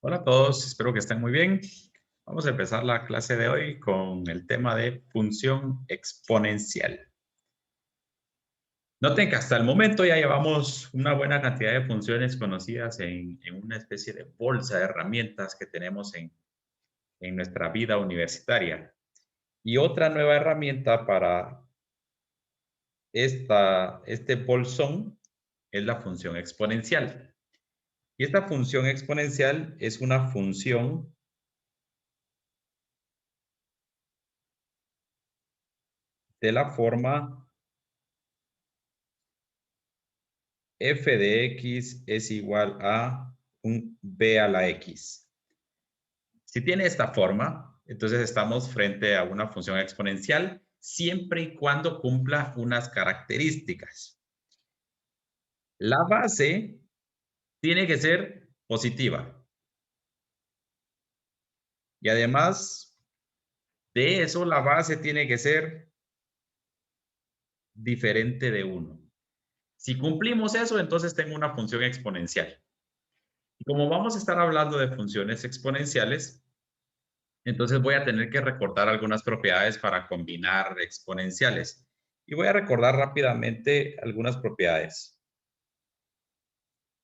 Hola a todos, espero que estén muy bien. Vamos a empezar la clase de hoy con el tema de función exponencial. Noten que hasta el momento ya llevamos una buena cantidad de funciones conocidas en una especie de bolsa de herramientas que tenemos en nuestra vida universitaria. Y otra nueva herramienta para este bolsón es la función exponencial. Y esta función exponencial es una función de la forma f de x es igual a un b a la x. Si tiene esta forma, entonces estamos frente a una función exponencial siempre y cuando cumpla unas características. La base tiene que ser positiva. Y además de eso, la base tiene que ser diferente de 1. Si cumplimos eso, entonces tengo una función exponencial. Y como vamos a estar hablando de funciones exponenciales, entonces voy a tener que recordar algunas propiedades para combinar exponenciales. Y voy a recordar rápidamente algunas propiedades.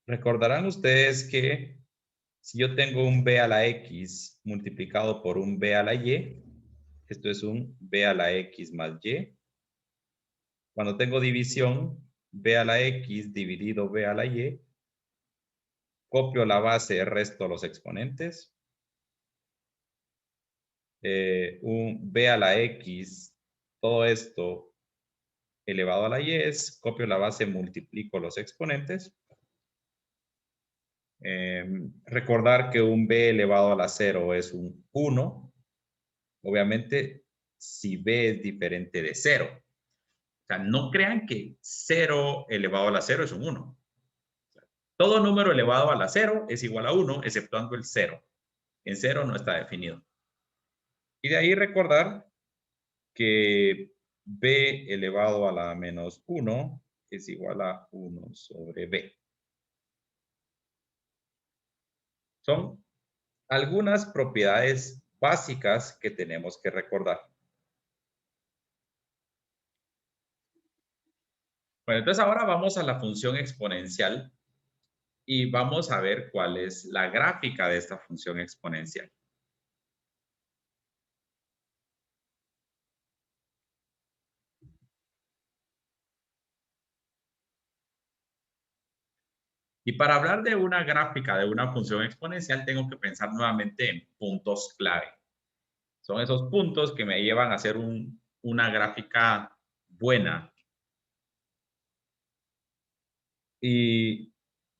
Recordarán ustedes que si yo tengo un b a la x multiplicado por un b a la y, esto es un b a la x más y. Cuando tengo división, b a la x dividido b a la y, copio la base, resto los exponentes. Un b a la x, todo esto elevado a la y es, copio la base, multiplico los exponentes. Recordar que un b elevado a la 0 es un 1. Obviamente, si b es diferente de 0. O sea, no crean que 0 elevado a la 0 es un 1. O sea, todo número elevado a la 0 es igual a 1, exceptuando el 0. En 0 no está definido. Y de ahí recordar que b elevado a la menos 1 es igual a 1 sobre b. Son algunas propiedades básicas que tenemos que recordar. Bueno, entonces ahora vamos a la función exponencial y vamos a ver cuál es la gráfica de esta función exponencial. Y para hablar de una gráfica de una función exponencial, tengo que pensar nuevamente en puntos clave. Son esos puntos que me llevan a hacer una gráfica buena. Y,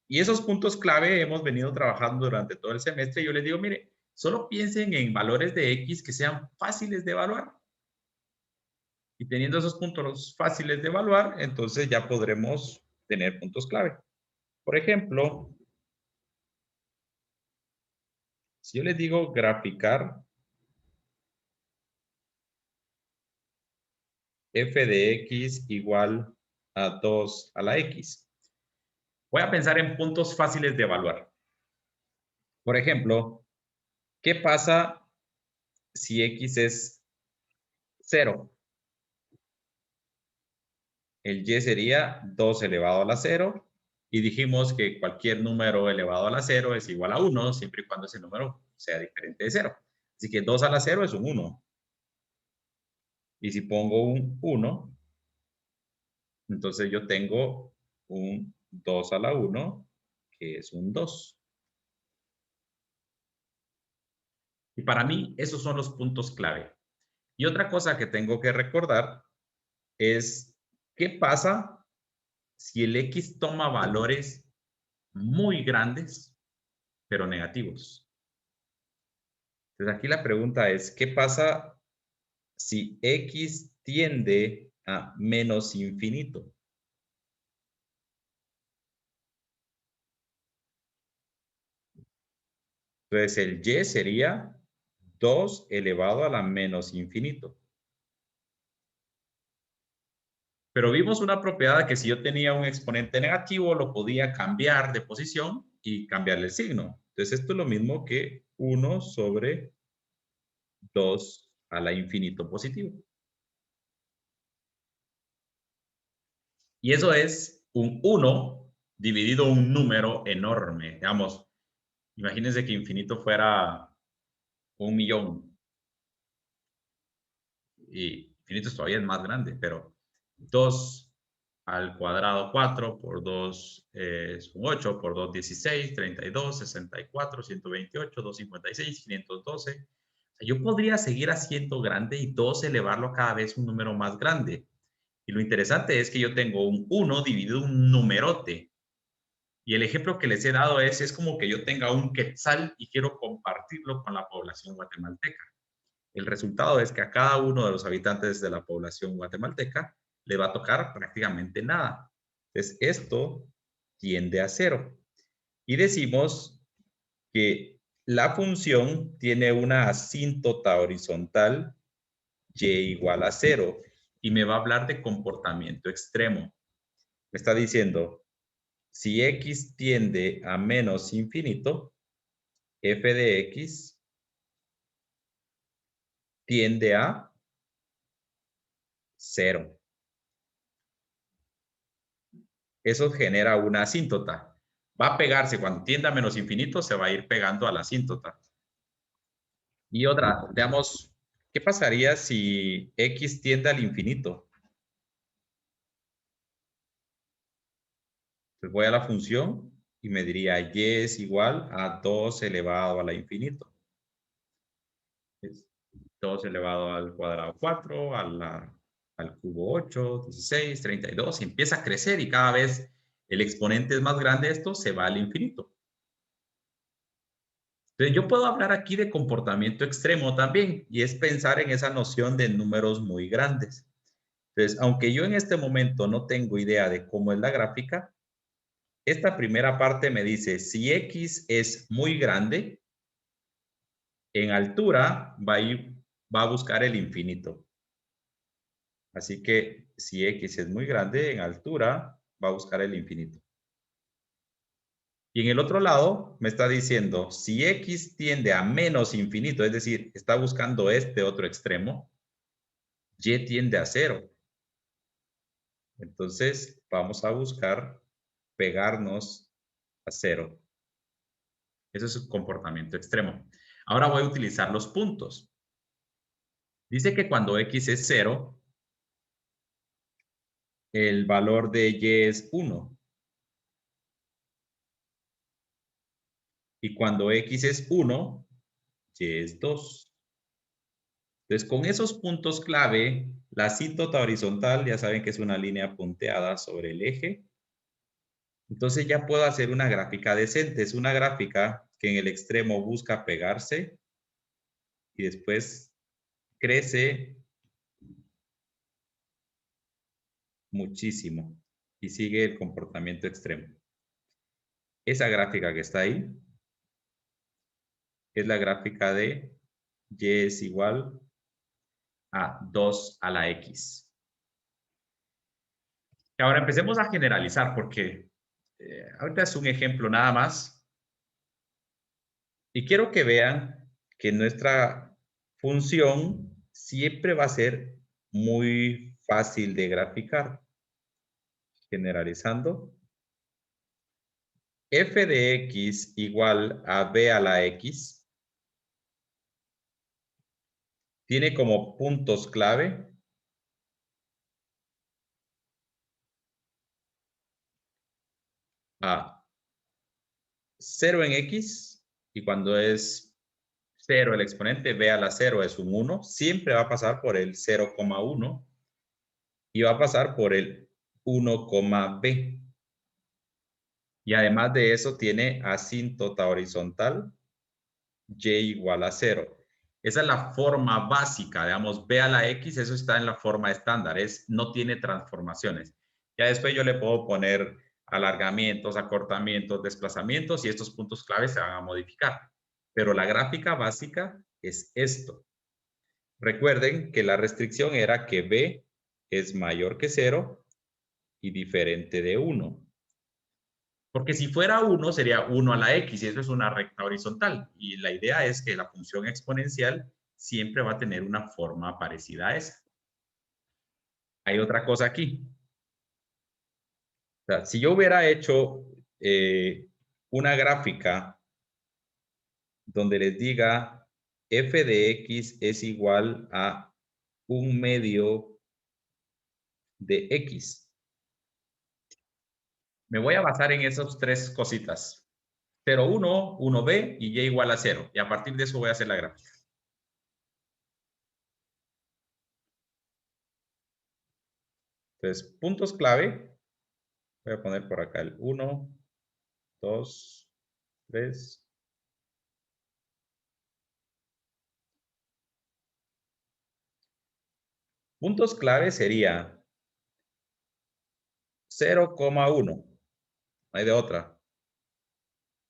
y esos puntos clave hemos venido trabajando durante todo el semestre. Yo les digo, mire, solo piensen en valores de X que sean fáciles de evaluar. Y teniendo esos puntos fáciles de evaluar, entonces ya podremos tener puntos clave. Por ejemplo, si yo les digo graficar f de x igual a 2 a la x, voy a pensar en puntos fáciles de evaluar. Por ejemplo, ¿qué pasa si x es 0? El y sería 2 elevado a la 0 y dijimos que cualquier número elevado a la 0 es igual a 1 siempre y cuando ese número sea diferente de 0. Así que 2 a la 0 es un 1. Y si pongo un 1, entonces yo tengo un 2 a la 1, que es un 2. Y para mí, esos son los puntos clave. Y otra cosa que tengo que recordar es qué pasa si el X toma valores muy grandes, pero negativos. Entonces aquí la pregunta es, ¿qué pasa si X tiende a menos infinito? Entonces el Y sería 2 elevado a la menos infinito. Pero vimos una propiedad que si yo tenía un exponente negativo, lo podía cambiar de posición y cambiarle el signo. Entonces, esto es lo mismo que 1 sobre 2 a la infinito positivo. Y eso es un 1 dividido un número enorme. Digamos, imagínense que infinito fuera 1.000.000. Y infinito todavía es más grande, pero 2 al cuadrado 4 por 2 es un 8, por 2 16, 32, 64, 128, 256, 512. O sea, yo podría seguir haciendo grande y 2 elevarlo a cada vez un número más grande. Y lo interesante es que yo tengo un 1 dividido en un numerote. Y el ejemplo que les he dado es como que yo tenga un quetzal y quiero compartirlo con la población guatemalteca. El resultado es que a cada uno de los habitantes de la población guatemalteca le va a tocar prácticamente nada. Entonces, esto tiende a cero. Y decimos que la función tiene una asíntota horizontal y igual a cero. Y me va a hablar de comportamiento extremo. Me está diciendo, si x tiende a menos infinito, f de x tiende a cero. Eso genera una asíntota. Va a pegarse cuando tienda a menos infinito, se va a ir pegando a la asíntota. Y otra, veamos, ¿qué pasaría si x tiende al infinito? Pues voy a la función y me diría y es igual a 2 elevado a la infinito. Es 2 elevado al cuadrado 4, al cubo 8, 16, 32, y empieza a crecer y cada vez el exponente es más grande, esto se va al infinito. Entonces, yo puedo hablar aquí de comportamiento extremo también, y es pensar en esa noción de números muy grandes. Entonces, aunque yo en este momento no tengo idea de cómo es la gráfica, esta primera parte me dice, si x es muy grande, en altura va a buscar el infinito. Así que si x es muy grande, en altura va a buscar el infinito. Y en el otro lado me está diciendo, si x tiende a menos infinito, es decir, está buscando este otro extremo, y tiende a cero. Entonces vamos a buscar pegarnos a cero. Eso es un comportamiento extremo. Ahora voy a utilizar los puntos. Dice que cuando x es 0, el valor de y es 1. Y cuando x es 1, y es 2. Entonces, con esos puntos clave, la asíntota horizontal, ya saben que es una línea punteada sobre el eje. Entonces ya puedo hacer una gráfica decente. Es una gráfica que en el extremo busca pegarse y después crece muchísimo y sigue el comportamiento extremo. Esa gráfica que está ahí es la gráfica de y es igual a 2 a la x. Y ahora empecemos a generalizar porque ahorita es un ejemplo nada más. Y quiero que vean que nuestra función siempre va a ser muy fácil de graficar. Generalizando, f de x igual a b a la x tiene como puntos clave a 0 en x, y cuando es 0 el exponente, b a la 0 es un 1, siempre va a pasar por el 0,1 y va a pasar por el 1, b. Y además de eso tiene asíntota horizontal y igual a 0. Esa es la forma básica, digamos, b a la x, eso está en la forma estándar, no tiene transformaciones. Ya después yo le puedo poner alargamientos, acortamientos, desplazamientos y estos puntos claves se van a modificar. Pero la gráfica básica es esto. Recuerden que la restricción era que b es mayor que 0 y diferente de 1. Porque si fuera 1, sería 1 a la x, y eso es una recta horizontal. Y la idea es que la función exponencial siempre va a tener una forma parecida a esa. Hay otra cosa aquí. O sea, si yo hubiera hecho una gráfica donde les diga f de x es igual a 1/2 de x, me voy a basar en esas tres cositas. 0, 1, 1b y y igual a 0. Y a partir de eso voy a hacer la gráfica. Entonces, puntos clave. Voy a poner por acá el 1, 2, 3. Puntos clave sería 0,1. No hay de otra.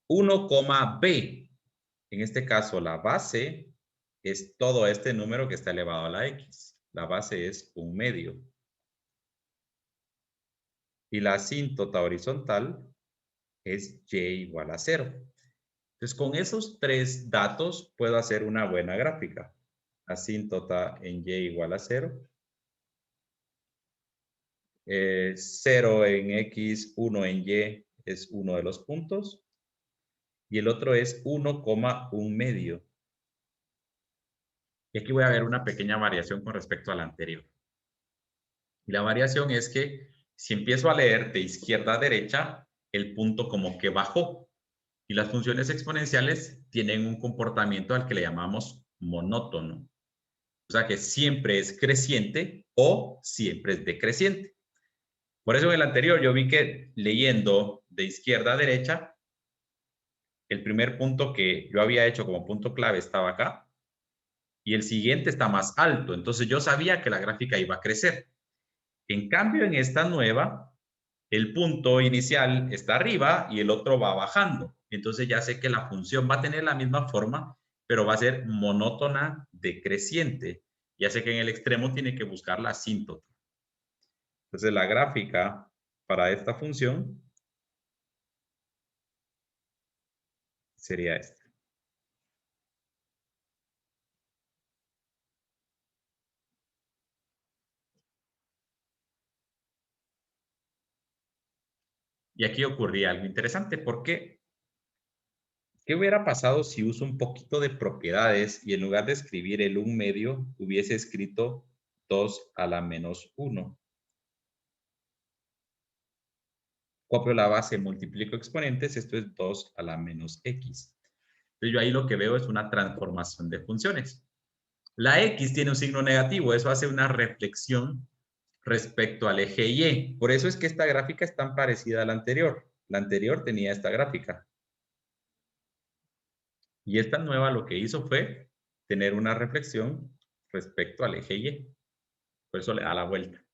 1, b. En este caso, la base es todo este número que está elevado a la x. La base es 1/2. Y la asíntota horizontal es y igual a 0. Entonces, con esos tres datos puedo hacer una buena gráfica. Asíntota en y igual a 0. 0 en x, 1 en y es uno de los puntos. Y el otro es 1,1/2. Y aquí voy a ver una pequeña variación con respecto a la anterior. Y la variación es que si empiezo a leer de izquierda a derecha, el punto como que bajó. Y las funciones exponenciales tienen un comportamiento al que le llamamos monótono. O sea que siempre es creciente o siempre es decreciente. Por eso en el anterior yo vi que leyendo de izquierda a derecha, el primer punto que yo había hecho como punto clave estaba acá y el siguiente está más alto. Entonces yo sabía que la gráfica iba a crecer. En cambio, en esta nueva, el punto inicial está arriba y el otro va bajando. Entonces ya sé que la función va a tener la misma forma, pero va a ser monótona decreciente. Ya sé que en el extremo tiene que buscar la asíntota. Entonces la gráfica para esta función sería esta. Y aquí ocurría algo interesante porque ¿qué hubiera pasado si uso un poquito de propiedades y en lugar de escribir el 1/2 hubiese escrito 2 a la menos 1? Copio la base, multiplico exponentes, esto es 2 a la menos x. Entonces yo ahí lo que veo es una transformación de funciones. La x tiene un signo negativo, eso hace una reflexión respecto al eje y. Por eso es que esta gráfica es tan parecida a la anterior. La anterior tenía esta gráfica. Y esta nueva lo que hizo fue tener una reflexión respecto al eje y. Por eso le da la vuelta.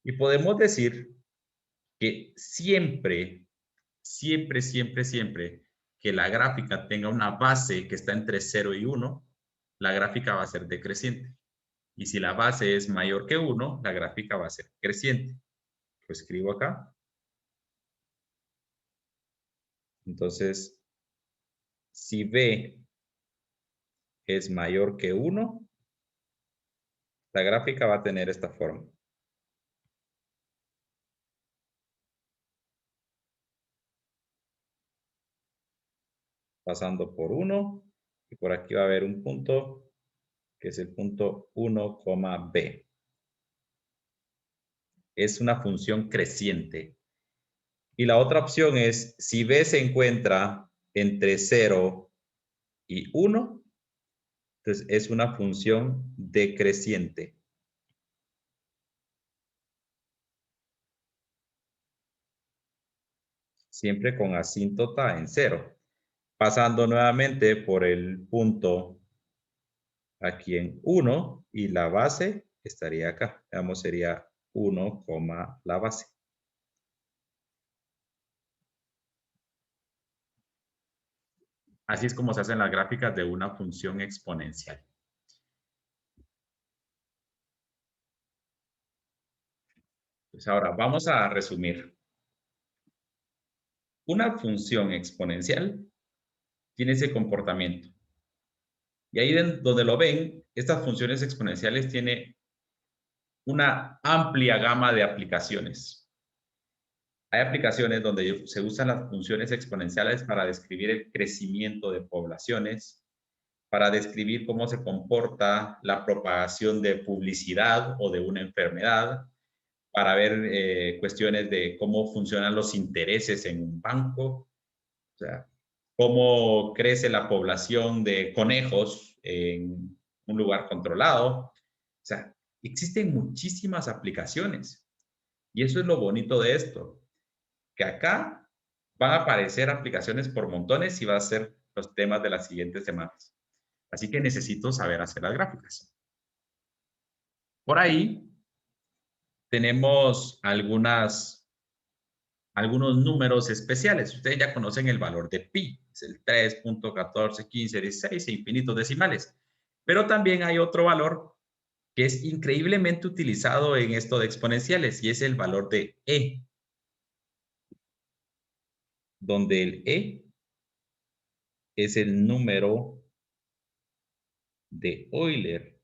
Y podemos decir que siempre, siempre, siempre, siempre que la gráfica tenga una base que está entre 0 y 1, la gráfica va a ser decreciente. Y si la base es mayor que 1, la gráfica va a ser creciente. Lo escribo acá. Entonces, si B es mayor que 1, la gráfica va a tener esta forma. Pasando por 1, y por aquí va a haber un punto que es el punto 1, b. Es una función creciente. Y la otra opción es, si b se encuentra entre 0 y 1, entonces es una función decreciente. Siempre con asíntota en 0. Pasando nuevamente por el punto aquí en 1 y la base estaría acá. Veamos, sería 1, la base. Así es como se hacen las gráficas de una función exponencial. Pues ahora vamos a resumir. Una función exponencial tiene ese comportamiento. Y ahí donde lo ven, estas funciones exponenciales tienen una amplia gama de aplicaciones. Hay aplicaciones donde se usan las funciones exponenciales para describir el crecimiento de poblaciones, para describir cómo se comporta la propagación de publicidad o de una enfermedad, para ver cuestiones de cómo funcionan los intereses en un banco, o sea, cómo crece la población de conejos en un lugar controlado. O sea, existen muchísimas aplicaciones. Y eso es lo bonito de esto, que acá van a aparecer aplicaciones por montones y va a ser los temas de las siguientes semanas. Así que necesito saber hacer las gráficas. Por ahí tenemos algunos números especiales. Ustedes ya conocen el valor de pi, es el 3.141516 e infinitos decimales. Pero también hay otro valor que es increíblemente utilizado en esto de exponenciales y es el valor de e, donde el e es el número de Euler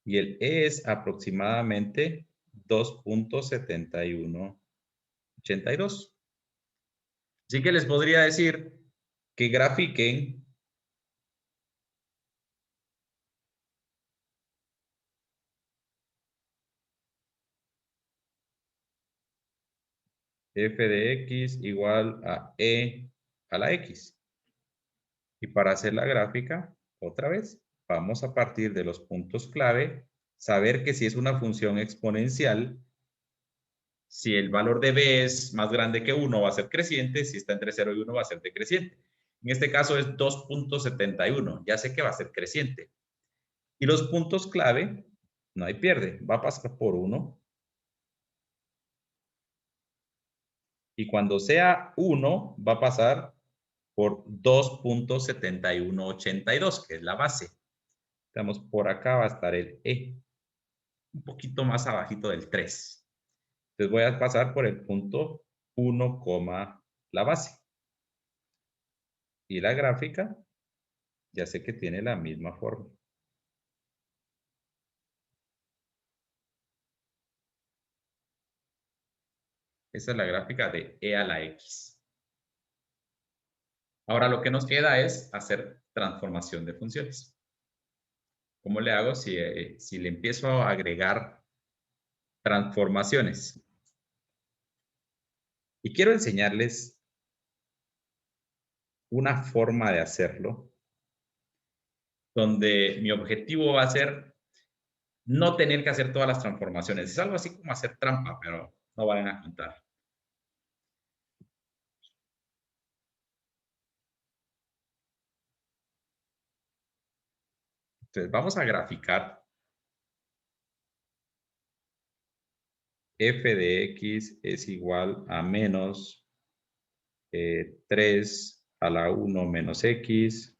y el e es aproximadamente 2.7182. Así que les podría decir que grafiquen f de x igual a e a la x. Y para hacer la gráfica, otra vez, vamos a partir de los puntos clave, saber que si es una función exponencial, si el valor de b es más grande que 1 va a ser creciente, si está entre 0 y 1 va a ser decreciente. En este caso es 2.71, ya sé que va a ser creciente. Y los puntos clave, no hay pierde, va a pasar por 1. Y cuando sea 1, va a pasar por 2.7182, que es la base. Estamos por acá, va a estar el E, un poquito más abajito del 3. Entonces voy a pasar por el punto 1, la base. Y la gráfica, ya sé que tiene la misma forma. Esa es la gráfica de E a la X. Ahora lo que nos queda es hacer transformación de funciones. ¿Cómo le hago si le empiezo a agregar transformaciones? Y quiero enseñarles una forma de hacerlo, donde mi objetivo va a ser no tener que hacer todas las transformaciones. Es algo así como hacer trampa, pero no vayan a contar. Entonces, vamos a graficar f de x es igual a menos 3 a la 1 menos x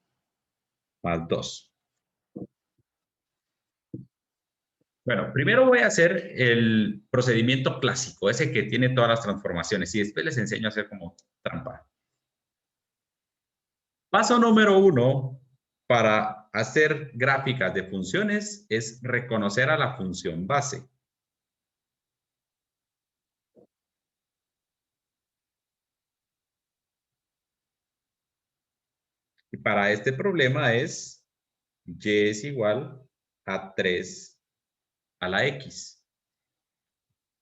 más 2. Bueno, primero voy a hacer el procedimiento clásico, ese que tiene todas las transformaciones, y después les enseño a hacer como trampa. Paso número 1 para hacer gráficas de funciones es reconocer a la función base. Y para este problema es y es igual a 3 a la x.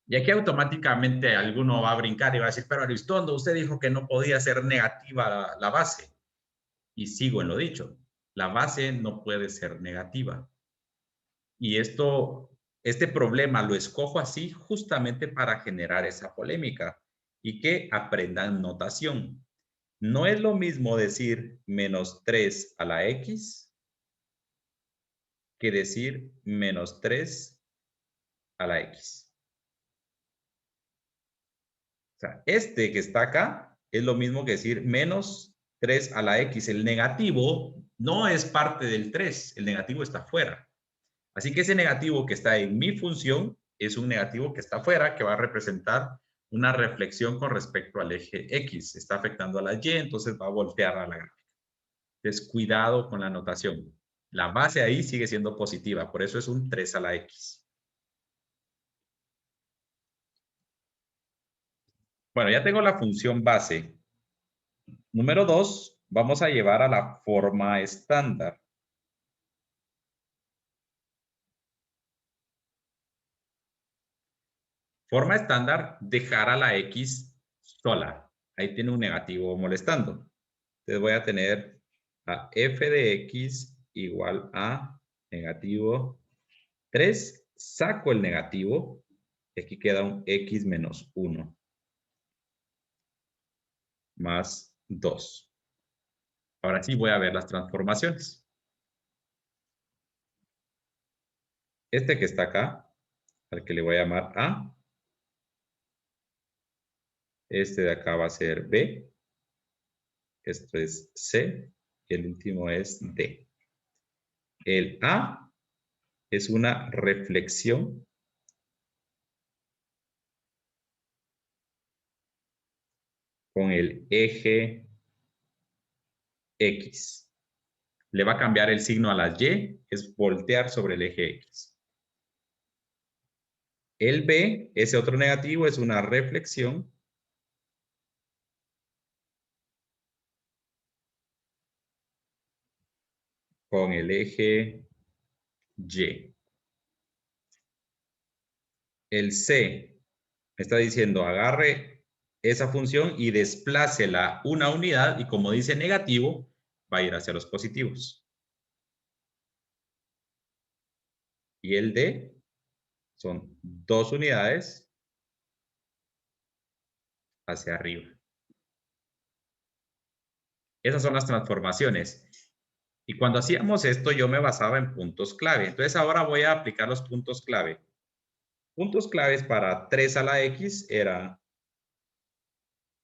Y aquí automáticamente alguno va a brincar y va a decir, pero Aristondo, usted dijo que no podía ser negativa la base. Y sigo en lo dicho, la base no puede ser negativa. Y este problema lo escojo así justamente para generar esa polémica y que aprendan notación. No es lo mismo decir menos 3 a la x que decir menos 3 a la x. O sea, este que está acá es lo mismo que decir menos 3 a la x. El negativo no es parte del 3, el negativo está fuera. Así que ese negativo que está en mi función es un negativo que está afuera, que va a representar una reflexión con respecto al eje X. Está afectando a la Y, entonces va a voltear a la gráfica. Entonces, cuidado con la notación. La base ahí sigue siendo positiva, por eso es un 3 a la X. Bueno, ya tengo la función base. Número 2, vamos a llevar a la forma estándar. Forma estándar, dejar a la X sola. Ahí tiene un negativo molestando. Entonces voy a tener a f de X igual a negativo 3. Saco el negativo. Aquí queda un X menos 1. Más 2. Ahora sí voy a ver las transformaciones. Este que está acá, al que le voy a llamar A. Este de acá va a ser B. Esto es C. Y el último es D. El A es una reflexión con el eje X. Le va a cambiar el signo a la Y, es voltear sobre el eje X. El B, ese otro negativo, es una reflexión con el eje Y. El C me está diciendo agarre esa función y desplácela una unidad y como dice negativo, va a ir hacia los positivos. Y el D son 2 unidades hacia arriba. Esas son las transformaciones. Y cuando hacíamos esto, yo me basaba en puntos clave. Entonces ahora voy a aplicar los puntos clave. Puntos claves para 3 a la X era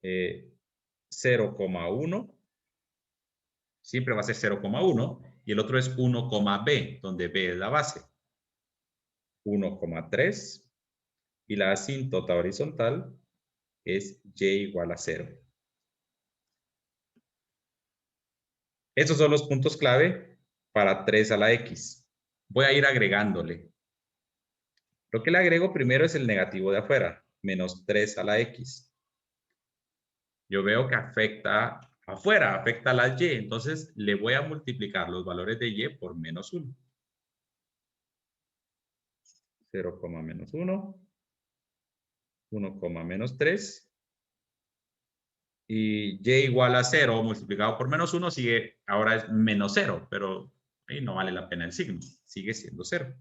0,1. Siempre va a ser 0,1. Y el otro es 1,b, donde b es la base. 1,3. Y la asíntota horizontal es y igual a 0. Estos son los puntos clave para 3 a la X. Voy a ir agregándole. Lo que le agrego primero es el negativo de afuera, menos 3 a la X. Yo veo que afecta afuera, afecta a la Y, entonces le voy a multiplicar los valores de Y por menos 1. 0, menos 1, 1, menos 3, y Y igual a 0 multiplicado por menos 1 sigue, ahora es menos 0, pero ahí no vale la pena el signo, sigue siendo 0.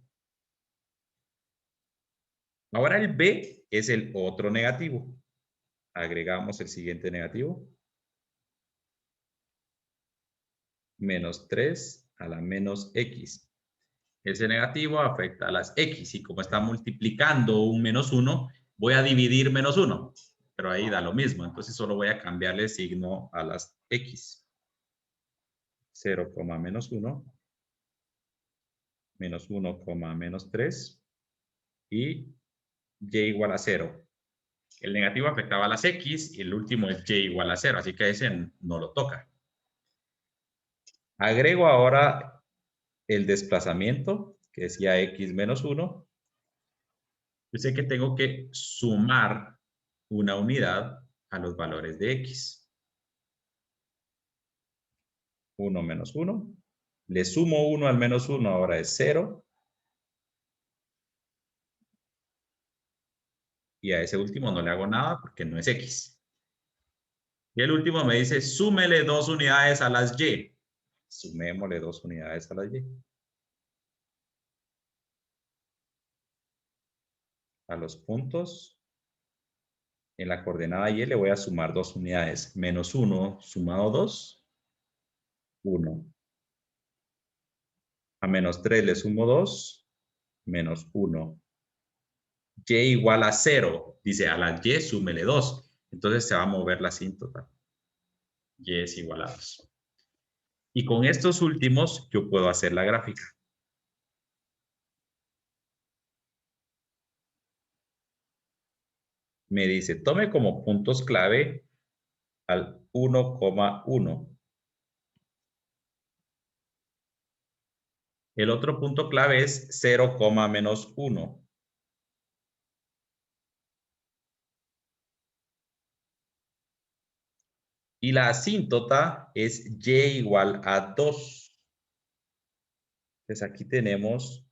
Ahora el B es el otro negativo. Agregamos el siguiente negativo. Menos 3 a la menos X. Ese negativo afecta a las X y como está multiplicando un menos 1, voy a dividir menos 1. Pero ahí da lo mismo, entonces solo voy a cambiarle el signo a las X. 0, menos 1, menos 1, menos 3 y Y igual a 0. El negativo afectaba a las X y el último es Y igual a 0, así que ese no lo toca. Agrego ahora el desplazamiento, que decía X menos 1. Yo sé que tengo que sumar una unidad a los valores de X. 1 menos 1. Le sumo 1 al menos 1, ahora es 0. Y a ese último no le hago nada porque no es X. Y el último me dice, súmele 2 unidades a las Y. Sumémosle 2 unidades a las Y. A los puntos. En la coordenada Y le voy a sumar 2 unidades. Menos 1 sumado 2. 1. A menos 3 le sumo 2. Menos 1. Y igual a 0. Dice, a la Y súmele 2. Entonces se va a mover la asíntota. Y es igual a 2. Y con estos últimos yo puedo hacer la gráfica. me dice, tome como puntos clave al 1,1. El otro punto clave es 0, menos 1. Y la asíntota es y igual a 2. Entonces aquí tenemos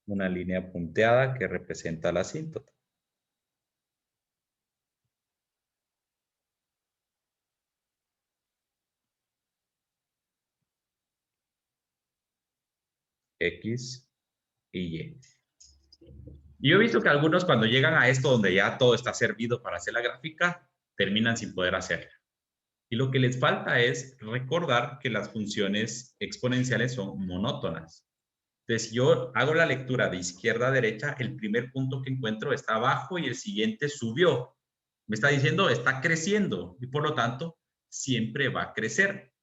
una línea punteada que representa la asíntota. X y Y. Y yo he visto que algunos cuando llegan a esto donde ya todo está servido para hacer la gráfica, terminan sin poder hacerla. Y lo que les falta es recordar que las funciones exponenciales son monótonas. Entonces, si yo hago la lectura de izquierda a derecha, el primer punto que encuentro está abajo y el siguiente subió. Me está diciendo, está creciendo y por lo tanto, siempre va a crecer.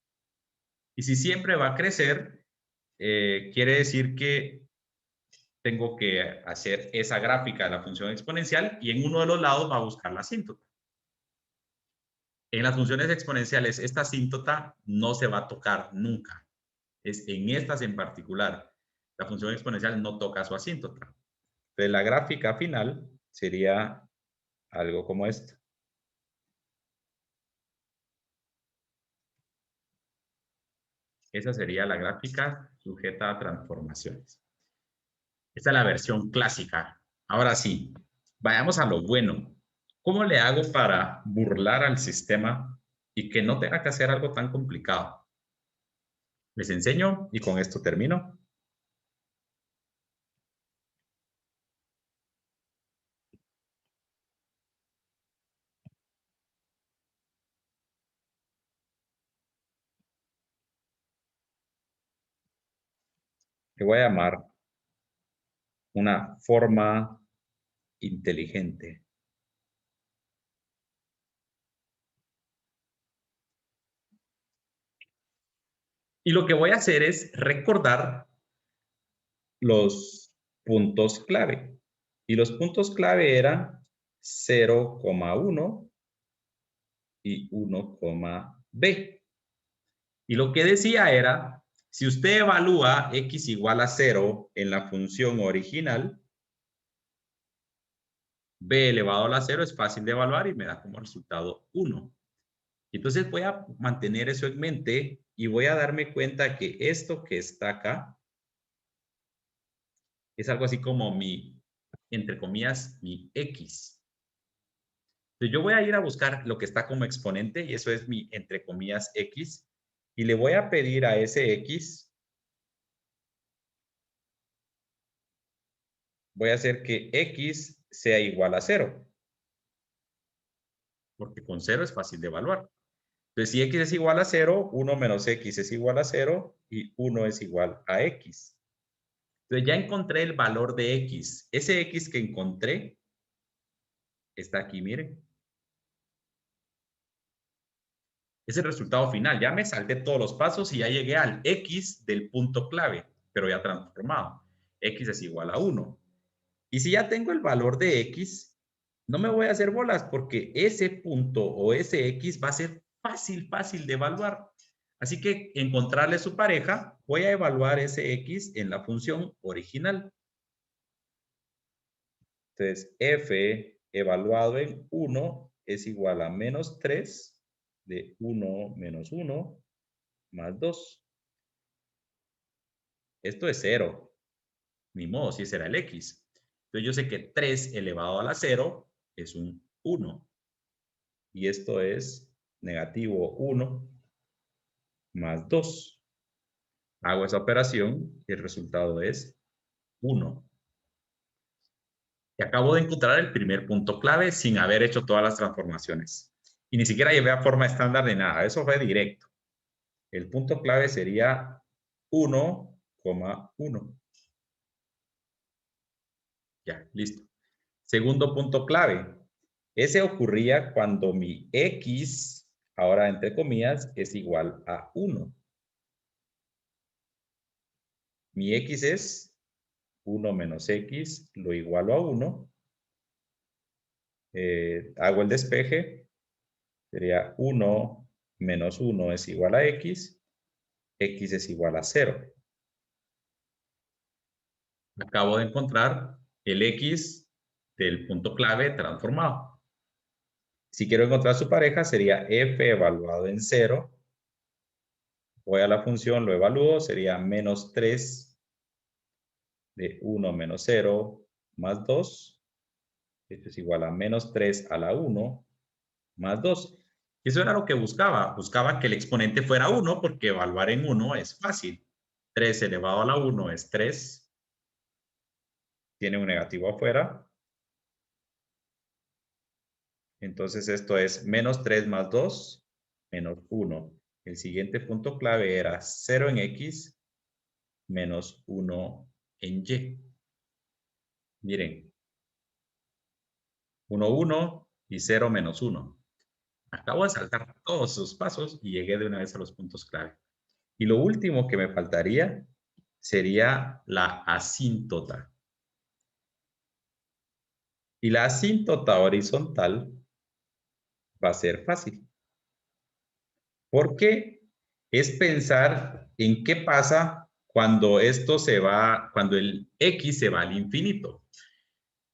Y si siempre va a crecer, quiere decir que tengo que hacer esa gráfica de la función exponencial y en uno de los lados va a buscar la asíntota. En las funciones exponenciales, esta asíntota no se va a tocar nunca. Es en estas en particular. La función exponencial no toca su asíntota. Entonces, la gráfica final sería algo como esto. Esa sería la gráfica sujeta a transformaciones. Esta es la versión clásica. Ahora sí, vayamos a lo bueno. ¿Cómo le hago para burlar al sistema y que no tenga que hacer algo tan complicado? Les enseño y con esto termino. Le voy a llamar una forma inteligente. Y lo que voy a hacer es recordar los puntos clave. Y los puntos clave eran 0,1 y 1, b. Y lo que decía era, si usted evalúa x igual a 0 en la función original, b elevado a la 0 es fácil de evaluar y me da como resultado 1. Entonces voy a mantener eso en mente y voy a darme cuenta que esto que está acá es algo así como mi, entre comillas, mi x. Entonces yo voy a ir a buscar lo que está como exponente y eso es mi, entre comillas, x. Y le voy a pedir a ese x, voy a hacer que x sea igual a 0. Porque con 0 es fácil de evaluar. Entonces, si x es igual a 0, 1 menos x es igual a 0 y 1 es igual a x. Entonces, ya encontré el valor de x. Ese x que encontré está aquí, miren. Es el resultado final. Ya me salté todos los pasos y ya llegué al x del punto clave, pero ya transformado. X es igual a 1. Y si ya tengo el valor de x, no me voy a hacer bolas porque ese punto o ese x va a ser fácil de evaluar. Así que encontrarle su pareja, voy a evaluar ese x en la función original. Entonces, f evaluado en 1 es igual a menos 3 de 1 menos 1 más 2. Esto es 0. Ni modo, si ese era el x. Entonces yo sé que 3 elevado a la 0 es un 1. Y esto es negativo 1 más 2. Hago esa operación y el resultado es 1. Y acabo de encontrar el primer punto clave sin haber hecho todas las transformaciones. Y ni siquiera llevé a forma estándar de nada. Eso fue directo. El punto clave sería 1,1. Ya, listo. Segundo punto clave. Ese ocurría cuando mi x, ahora entre comillas, es igual a 1. Mi x es 1 menos x, lo igualo a 1. hago el despeje, sería 1 menos 1 es igual a x es igual a 0. Acabo de encontrar el x del punto clave transformado. Si quiero encontrar su pareja, sería f evaluado en 0. Voy a la función, lo evalúo, sería menos 3 de 1 menos 0 más 2. Esto es igual a menos 3 a la 1 más 2. Y eso era lo que buscaba. Buscaba que el exponente fuera 1 porque evaluar en 1 es fácil. 3 elevado a la 1 es 3. Tiene un negativo afuera. Entonces esto es menos 3 más 2 menos 1. El siguiente punto clave era 0 en x menos 1 en y. Miren, 1, 1 y 0 menos 1. Acabo de saltar todos esos pasos y llegué de una vez a los puntos clave. Y lo último que me faltaría sería la asíntota. Y la asíntota horizontal va a ser fácil. Porque es pensar en qué pasa cuando esto se va, cuando el x se va al infinito.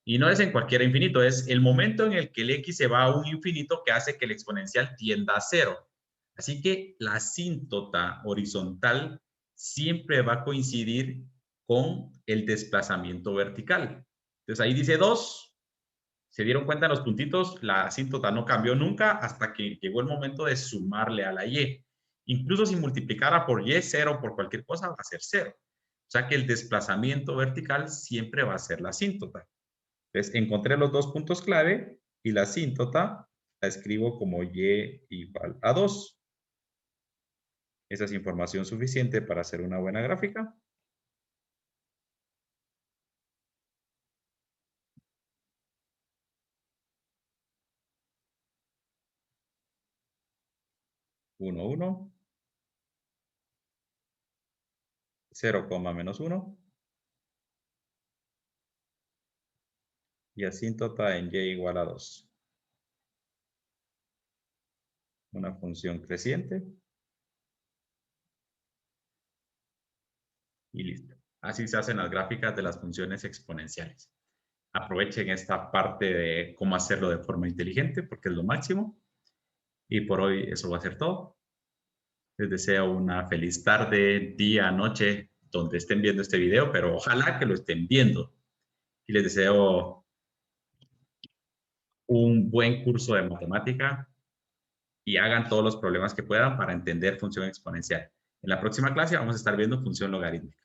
Y no es en cualquier infinito, es el momento en el que el x se va a un infinito que hace que el exponencial tienda a 0. Así que la asíntota horizontal siempre va a coincidir con el desplazamiento vertical. Entonces ahí dice 2. ¿Se dieron cuenta en los puntitos? La asíntota no cambió nunca hasta que llegó el momento de sumarle a la y. Incluso si multiplicara por y 0 por cualquier cosa va a ser 0. O sea que el desplazamiento vertical siempre va a ser la asíntota. Entonces, encontré los dos puntos clave y la asíntota la escribo como y igual a 2. Esa es información suficiente para hacer una buena gráfica. Uno, 1, 0, menos 1. Y asíntota en y igual a 2. Una función creciente. Y listo. Así se hacen las gráficas de las funciones exponenciales. Aprovechen esta parte de cómo hacerlo de forma inteligente porque es lo máximo. Y por hoy eso va a ser todo. Les deseo una feliz tarde, día, noche, donde estén viendo este video, pero ojalá que lo estén viendo. Y les deseo un buen curso de matemática y hagan todos los problemas que puedan para entender función exponencial. En la próxima clase vamos a estar viendo función logarítmica.